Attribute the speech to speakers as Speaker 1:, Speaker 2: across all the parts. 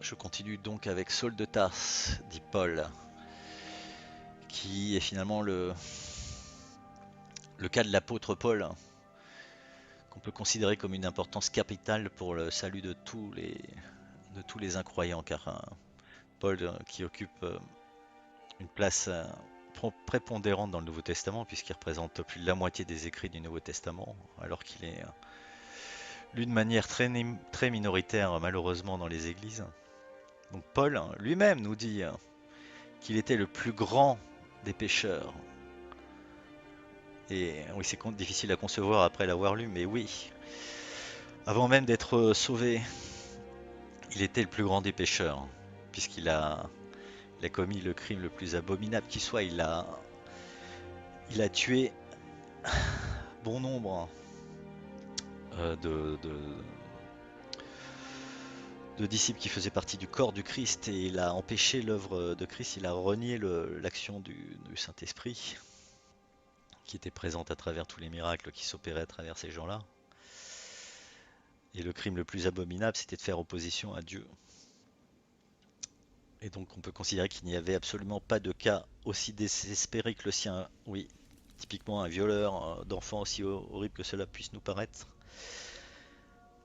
Speaker 1: Je continue donc avec Saul de Tarse, dit Paul, qui est finalement le cas de l'apôtre Paul, qu'on peut considérer comme une importance capitale pour le salut de tous les incroyants, car Paul qui occupe une place prépondérante dans le Nouveau Testament, puisqu'il représente plus de la moitié des écrits du Nouveau Testament, alors qu'il est d'une manière très minoritaire malheureusement dans les églises. Donc Paul lui-même nous dit qu'il était le plus grand des pécheurs. Et oui, c'est difficile à concevoir après l'avoir lu, mais oui, avant même d'être sauvé, il était le plus grand des pécheurs, il a commis le crime le plus abominable qui soit. Il a tué bon nombre euh, de, de, de disciples qui faisaient partie du corps du Christ, et il a empêché l'œuvre de Christ, il a renié l'action du Saint-Esprit qui était présente à travers tous les miracles qui s'opéraient à travers ces gens-là. Et le crime le plus abominable, c'était de faire opposition à Dieu. Et donc on peut considérer qu'il n'y avait absolument pas de cas aussi désespéré que le sien. Oui, typiquement un violeur d'enfants, aussi horrible que cela puisse nous paraître,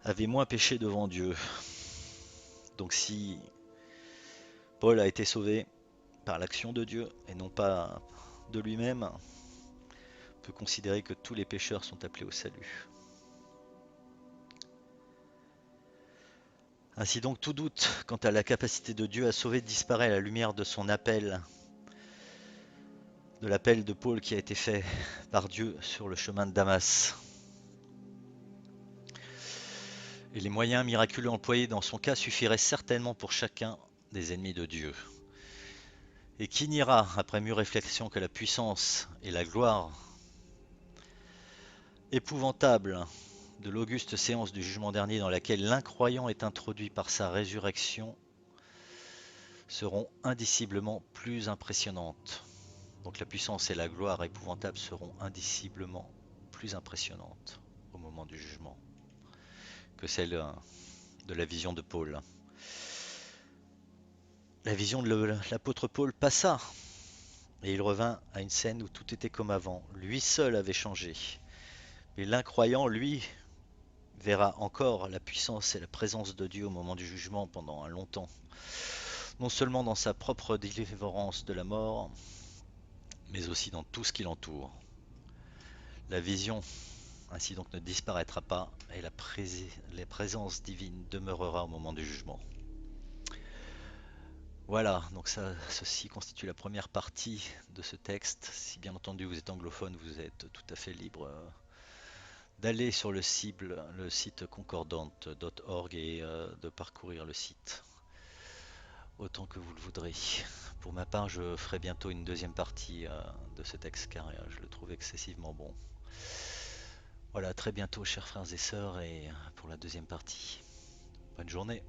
Speaker 1: avait moins péché devant Dieu. Donc si Paul a été sauvé par l'action de Dieu et non pas de lui-même, on peut considérer que tous les pécheurs sont appelés au salut. Ainsi donc tout doute quant à la capacité de Dieu à sauver disparaît à la lumière de son appel, de l'appel de Paul qui a été fait par Dieu sur le chemin de Damas. Et les moyens miraculeux employés dans son cas suffiraient certainement pour chacun des ennemis de Dieu. Et qui niera, après mûre réflexion, que la puissance et la gloire épouvantable de l'auguste séance du jugement dernier dans laquelle l'incroyant est introduit par sa résurrection seront indiciblement plus impressionnantes. Donc la puissance et la gloire épouvantables seront indiciblement plus impressionnantes au moment du jugement que celle de la vision de Paul. La vision de l'apôtre Paul passa, et il revint à une scène où tout était comme avant. Lui seul avait changé. Mais l'incroyant, lui, verra encore la puissance et la présence de Dieu au moment du jugement pendant un long temps. Non seulement dans sa propre délivrance de la mort, mais aussi dans tout ce qui l'entoure. La vision ainsi donc ne disparaîtra pas, et la présence divine demeurera au moment du jugement. Voilà, donc ceci constitue la première partie de ce texte. Si bien entendu vous êtes anglophone, vous êtes tout à fait libre d'aller sur le site concordante.org, et de parcourir le site autant que vous le voudrez. Pour ma part, je ferai bientôt une deuxième partie de ce texte, car je le trouve excessivement bon. Voilà, très bientôt chers frères et sœurs, et pour la deuxième partie. Bonne journée.